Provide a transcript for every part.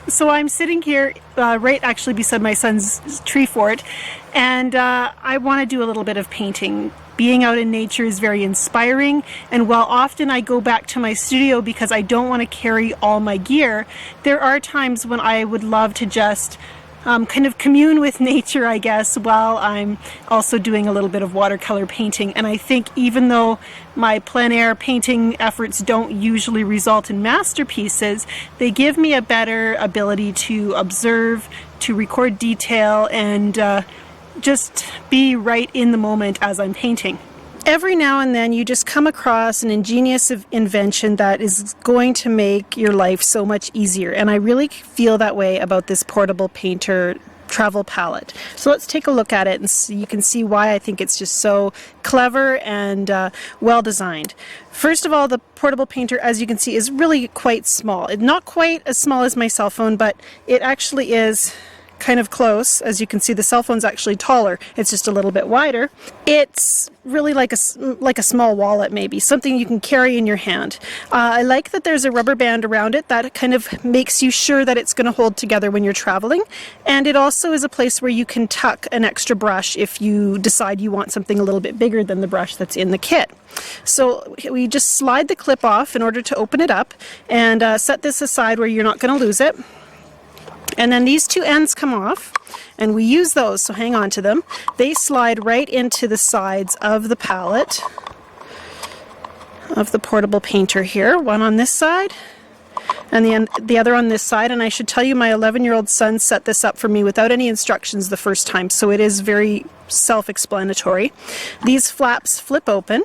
So I'm sitting here right actually beside my son's tree fort, and I want to do a little bit of painting. Being out in nature is very inspiring, and while often I go back to my studio because I don't want to carry all my gear, there are times when I would love to just kind of commune with nature, I guess, while I'm also doing a little bit of watercolor painting. And I think even though my plein air painting efforts don't usually result in masterpieces, they give me a better ability to observe, to record detail, and just be right in the moment as I'm painting. Every now and then you just come across an ingenious invention that is going to make your life so much easier, and I really feel that way about this portable painter travel palette. So let's take a look at it and you can see why I think it's just so clever and well designed. First of all, the portable painter, as you can see, is really quite small. It's not quite as small as my cell phone, but it actually is kind of close. As you can see, the cell phone's actually taller. It's just a little bit wider. It's really like a small wallet, maybe, something you can carry in your hand. I like that there's a rubber band around it that kind of makes you sure that it's going to hold together when you're traveling. And it also is a place where you can tuck an extra brush if you decide you want something a little bit bigger than the brush that's in the kit. So we just slide the clip off in order to open it up, and set this aside where you're not going to lose it. And then these two ends come off, and we use those, so hang on to them. They slide right into the sides of the palette of the portable painter here. One on this side and the other on this side. And I should tell you, my 11-year-old son set this up for me without any instructions the first time, so it is very self-explanatory. These flaps flip open,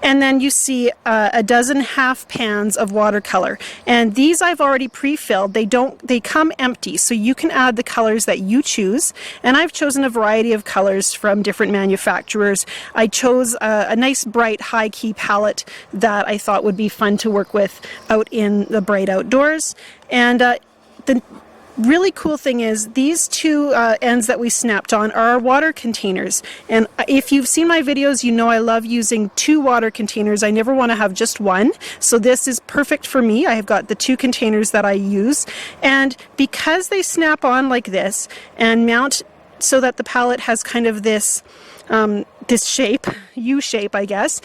and then you see a dozen half pans of watercolor, and these I've already pre-filled. They come empty, so you can add the colors that you choose, and I've chosen a variety of colors from different manufacturers. I chose a nice bright high key palette that I thought would be fun to work with out in the bright outdoors. And the really cool thing is these two ends that we snapped on are water containers, and if you've seen my videos, you know I love using two water containers. I never want to have just one, so this is perfect for me. I have got the two containers that I use, and because they snap on like this and mount so that the palette has kind of this this shape, U-shape, I guess,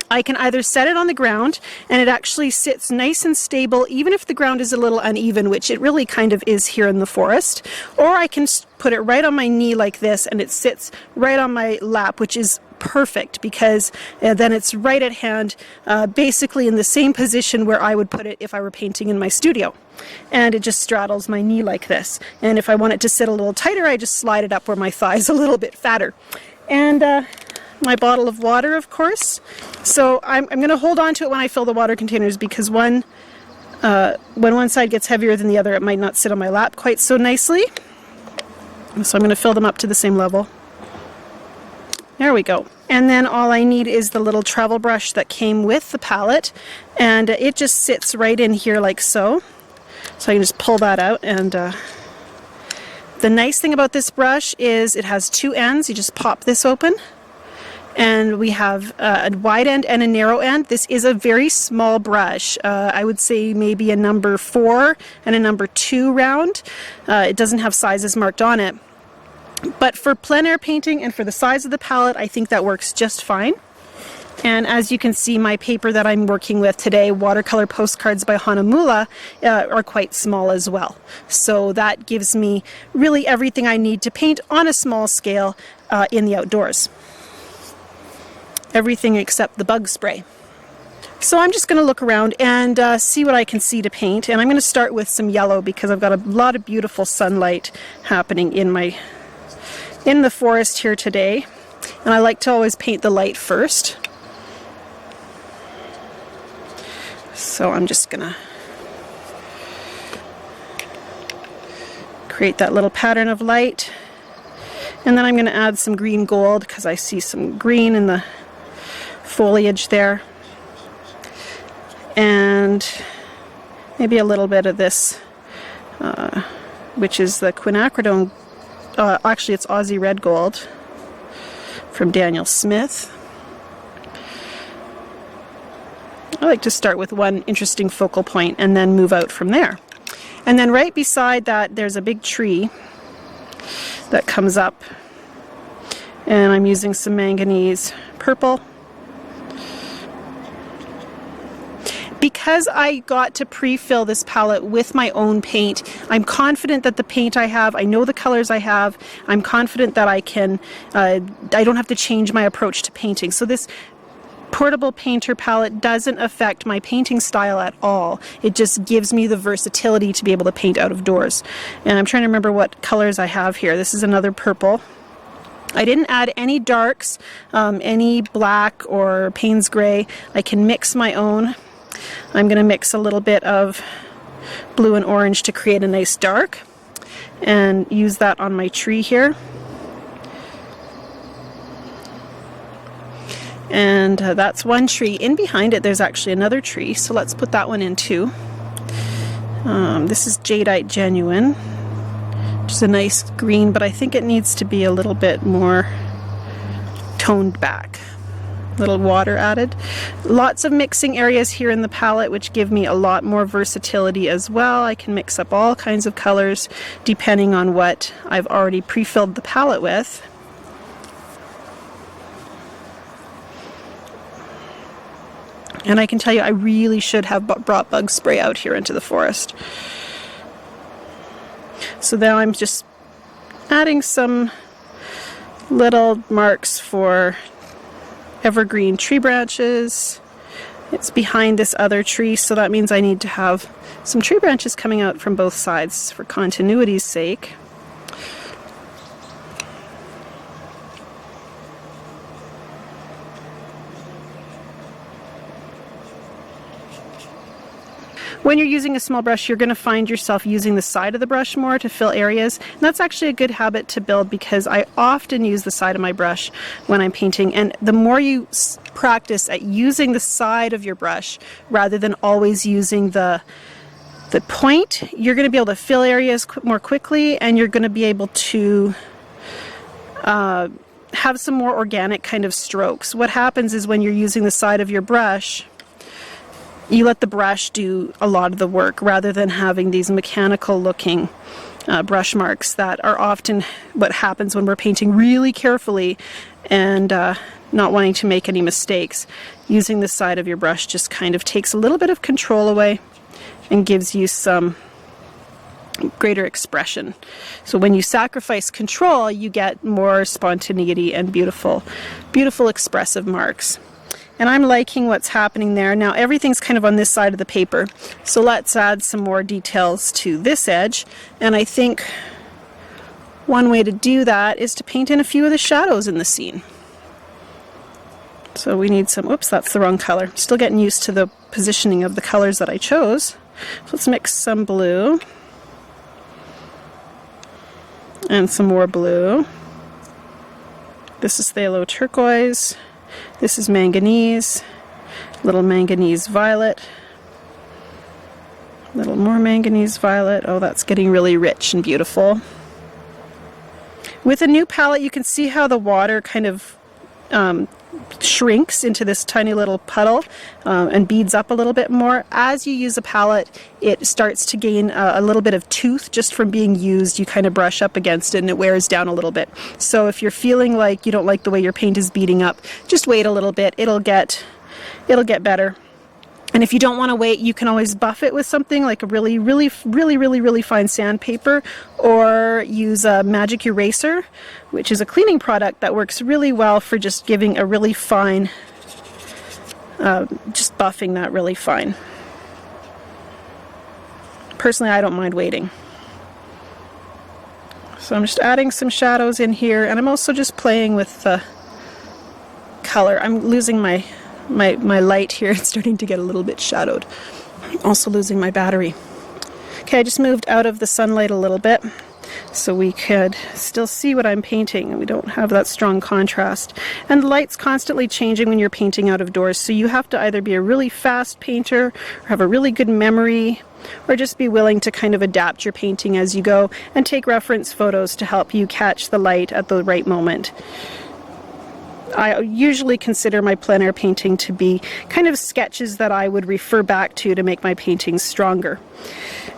I can either set it on the ground and it actually sits nice and stable even if the ground is a little uneven, which it really kind of is here in the forest, or I can put it right on my knee like this and it sits right on my lap, which is perfect because then it's right at hand, basically in the same position where I would put it if I were painting in my studio. And it just straddles my knee like this, and if I want it to sit a little tighter, I just slide it up where my thigh is a little bit fatter. And my bottle of water, of course. So I'm going to hold on to it when I fill the water containers, because when one side gets heavier than the other, it might not sit on my lap quite so nicely. So I'm going to fill them up to the same level. There we go. And then all I need is the little travel brush that came with the palette, and it just sits right in here like so. So I can just pull that out, and the nice thing about this brush is it has two ends. You just pop this open, and we have a wide end and a narrow end. This is a very small brush. I would say maybe a number 4 and a number 2 round. It doesn't have sizes marked on it. But for plein air painting and for the size of the palette, I think that works just fine. And as you can see, my paper that I'm working with today, Watercolor Postcards by Hanamula, are quite small as well. So that gives me really everything I need to paint on a small scale in the outdoors. Everything except the bug spray. So I'm just going to look around and see what I can see to paint, and I'm going to start with some yellow because I've got a lot of beautiful sunlight happening in the forest here today, and I like to always paint the light first. So I'm just going to create that little pattern of light, and then I'm going to add some green gold because I see some green in the foliage there, and maybe a little bit of this, which is the quinacridone, actually it's Aussie Red Gold from Daniel Smith. I like to start with one interesting focal point and then move out from there. And then right beside that there's a big tree that comes up, and I'm using some manganese purple. Because I got to pre-fill this palette with my own paint, I'm confident that the paint I have, I know the colors I have, I'm confident that I can, I don't have to change my approach to painting. So this portable painter palette doesn't affect my painting style at all. It just gives me the versatility to be able to paint out of doors. And I'm trying to remember what colors I have here. This is another purple. I didn't add any darks, any black or Payne's gray. I can mix my own. I'm going to mix a little bit of blue and orange to create a nice dark and use that on my tree here. And that's one tree. In behind it there's actually another tree, so let's put that one in too. This is Jadeite Genuine, which is a nice green, but I think it needs to be a little bit more toned back. Little water added. Lots of mixing areas here in the palette, which give me a lot more versatility as well. I can mix up all kinds of colors depending on what I've already pre-filled the palette with. And I can tell you, I really should have brought bug spray out here into the forest. So now I'm just adding some little marks for evergreen tree branches. It's behind this other tree, so that means I need to have some tree branches coming out from both sides for continuity's sake. When you're using a small brush, you're going to find yourself using the side of the brush more to fill areas. And that's actually a good habit to build, because I often use the side of my brush when I'm painting. And the more you practice at using the side of your brush rather than always using the point, you're going to be able to fill areas more quickly, and you're going to be able to have some more organic kind of strokes. What happens is when you're using the side of your brush, you let the brush do a lot of the work rather than having these mechanical looking brush marks that are often what happens when we're painting really carefully and not wanting to make any mistakes. Using the side of your brush just kind of takes a little bit of control away and gives you some greater expression. So when you sacrifice control, you get more spontaneity and beautiful, beautiful expressive marks. And I'm liking what's happening there. Now everything's kind of on this side of the paper, so let's add some more details to this edge. And I think one way to do that is to paint in a few of the shadows in the scene. So we need some, oops, that's the wrong color. Still getting used to the positioning of the colors that I chose. So let's mix some blue and some more blue. This is phthalo turquoise. This is manganese, little manganese violet, little more manganese violet. Oh, that's getting really rich and beautiful. With a new palette, you can see how the water kind of shrinks into this tiny little puddle and beads up a little bit more. As you use a palette, it starts to gain a little bit of tooth just from being used. You kind of brush up against it and it wears down a little bit. So if you're feeling like you don't like the way your paint is beading up, just wait a little bit. It'll get better. And if you don't want to wait, you can always buff it with something like a really fine sandpaper, or use a magic eraser, which is a cleaning product that works really well for just giving a really fine, just buffing that really fine. Personally, I don't mind waiting. So I'm just adding some shadows in here, and I'm also just playing with the color. I'm losing my light here. It's starting to get a little bit shadowed. Also losing my battery. Okay, I just moved out of the sunlight a little bit so we could still see what I'm painting, and we don't have that strong contrast. And the light's constantly changing when you're painting out of doors, so you have to either be a really fast painter or have a really good memory, or just be willing to kind of adapt your painting as you go and take reference photos to help you catch the light at the right moment. I usually consider my plein air painting to be kind of sketches that I would refer back to make my paintings stronger.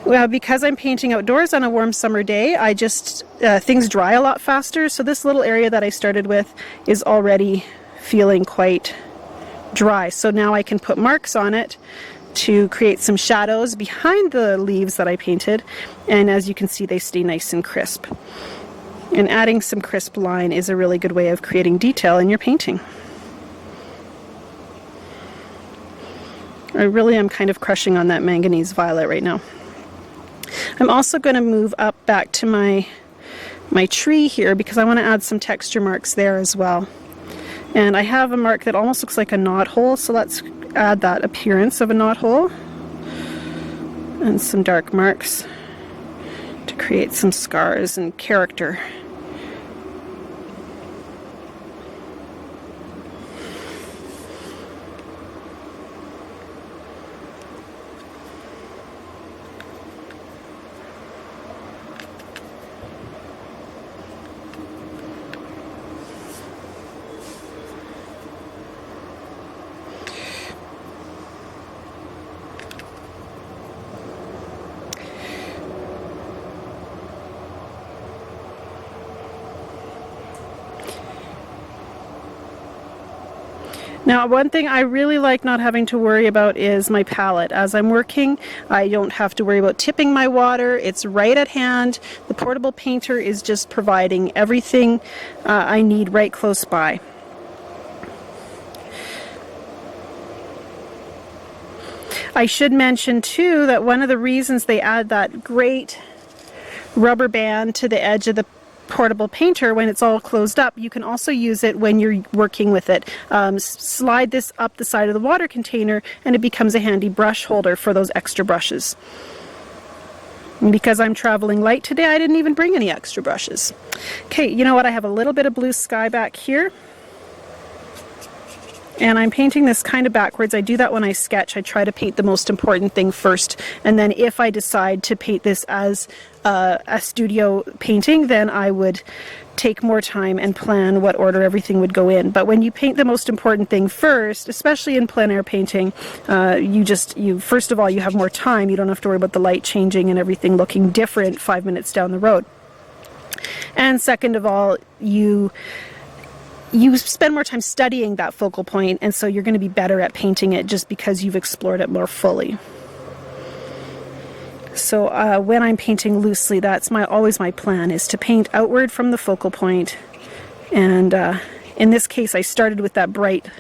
Well, because I'm painting outdoors on a warm summer day, I just, things dry a lot faster. So this little area that I started with is already feeling quite dry. So now I can put marks on it to create some shadows behind the leaves that I painted. And as you can see, they stay nice and crisp. And adding some crisp line is a really good way of creating detail in your painting. I really am kind of crushing on that manganese violet right now. I'm also going to move up back to my tree here because I want to add some texture marks there as well. And I have a mark that almost looks like a knot hole, so let's add that appearance of a knot hole. And some dark marks to create some scars and character. Now, one thing I really like not having to worry about is my palette. As I'm working, I don't have to worry about tipping my water. It's right at hand. The portable painter is just providing everything I need right close by. I should mention too that one of the reasons they add that great rubber band to the edge of the portable painter when it's all closed up, you can also use it when you're working with it. Slide this up the side of the water container and it becomes a handy brush holder for those extra brushes. And because I'm traveling light today, I didn't even bring any extra brushes. Okay, you know what? I have a little bit of blue sky back here. And I'm painting this kind of backwards. I do that when I sketch. I try to paint the most important thing first. And then if I decide to paint this as a studio painting, then I would take more time and plan what order everything would go in. But when you paint the most important thing first, especially in plein air painting, you first of all, you have more time. You don't have to worry about the light changing and everything looking different 5 minutes down the road. And second of all, you spend more time studying that focal point, and so you're going to be better at painting it just because you've explored it more fully. So when I'm painting loosely, that's always my plan, is to paint outward from the focal point. And in this case, I started with that bright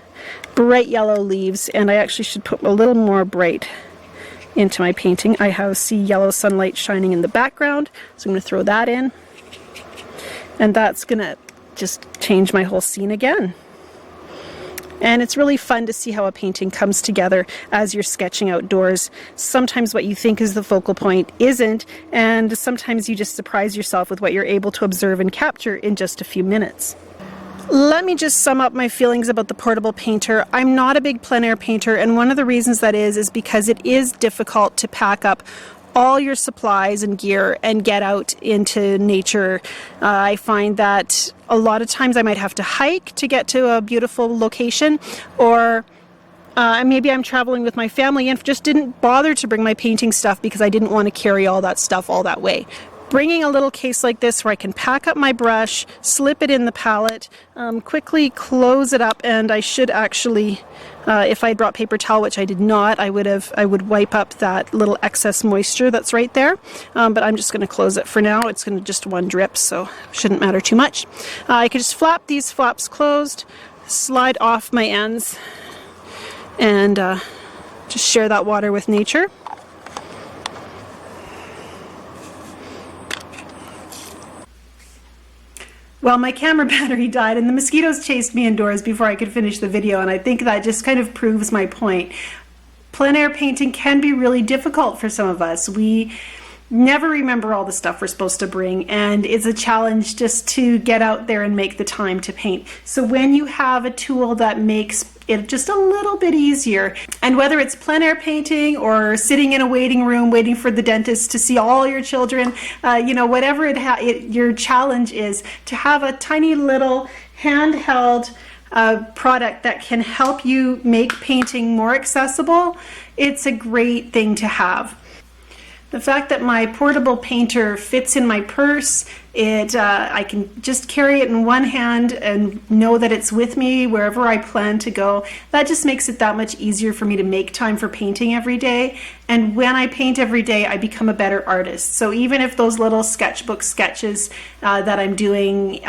yellow leaves, and I actually should put a little more bright into my painting. I see yellow sunlight shining in the background, so I'm going to throw that in. And that's going to just change my whole scene again. And it's really fun to see how a painting comes together as you're sketching outdoors. Sometimes what you think is the focal point isn't, and sometimes you just surprise yourself with what you're able to observe and capture in just a few minutes. Let me just sum up my feelings about the portable painter. I'm not a big plein air painter, and one of the reasons that is because it is difficult to pack up all your supplies and gear and get out into nature. I find that a lot of times I might have to hike to get to a beautiful location, or maybe I'm traveling with my family and just didn't bother to bring my painting stuff because I didn't want to carry all that stuff all that way. Bringing a little case like this where I can pack up my brush, slip it in the palette, quickly close it up, and I should actually, if I brought paper towel, which I did not, I would wipe up that little excess moisture that's right there. But I'm just going to close it for now. It's going to just one drip, so shouldn't matter too much. I could just flap these flaps closed, slide off my ends, and just share that water with nature. Well, my camera battery died and the mosquitoes chased me indoors before I could finish the video, and I think that just kind of proves my point. Plein air painting can be really difficult for some of us. We never remember all the stuff we're supposed to bring, and it's a challenge just to get out there and make the time to paint. So when you have a tool that makes it just a little bit easier, and whether it's plein air painting or sitting in a waiting room waiting for the dentist to see all your children, whatever your challenge is, to have a tiny little handheld product that can help you make painting more accessible, it's a great thing to have. The fact that my portable painter fits in my purse, I can just carry it in one hand and know that it's with me wherever I plan to go. That just makes it that much easier for me to make time for painting every day. And when I paint every day, I become a better artist. So even if those little sketchbook sketches that I'm doing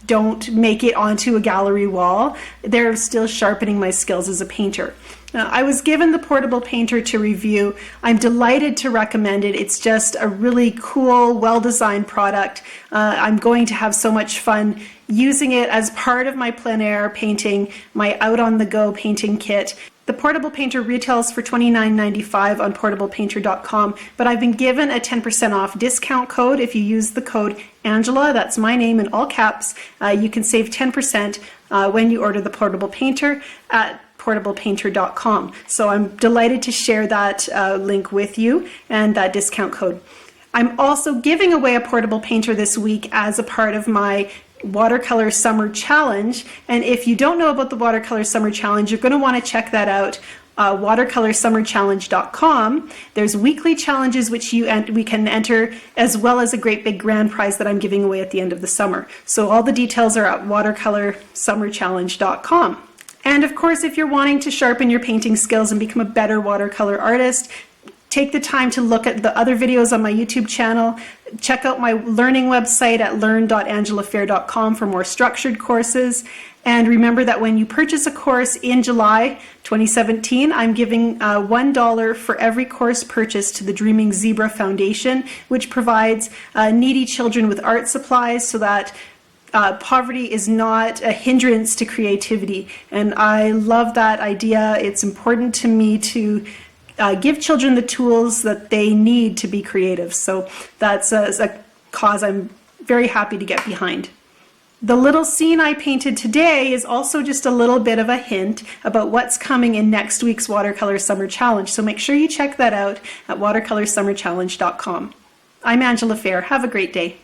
don't make it onto a gallery wall, they're still sharpening my skills as a painter. I was given the portable painter to review. I'm delighted to recommend it. It's just a really cool, well-designed product. I'm going to have so much fun using it as part of my plein air painting, my out-on-the-go painting kit. The portable painter retails for $29.95 on portablepainter.com, but I've been given a 10% off discount code. If you use the code Angela, that's my name in all caps, you can save 10% when you order the portable painter at portablepainter.com. So I'm delighted to share that link with you and that discount code. I'm also giving away a portable painter this week as a part of my Watercolor Summer Challenge. And if you don't know about the Watercolor Summer Challenge, you're going to want to check that out. Watercolorsummerchallenge.com. There's weekly challenges which we can enter, as well as a great big grand prize that I'm giving away at the end of the summer. So all the details are at watercolorsummerchallenge.com. And of course, if you're wanting to sharpen your painting skills and become a better watercolor artist, take the time to look at the other videos on my YouTube channel. Check out my learning website at learn.angelafair.com for more structured courses. And remember that when you purchase a course in July 2017, I'm giving $1 for every course purchased to the Dreaming Zebra Foundation, which provides needy children with art supplies so that poverty is not a hindrance to creativity. And I love that idea. It's important to me to give children the tools that they need to be creative. So that's a cause I'm very happy to get behind. The little scene I painted today is also just a little bit of a hint about what's coming in next week's Watercolor Summer Challenge. So make sure you check that out at watercolorsummerchallenge.com. I'm Angela Fair. Have a great day.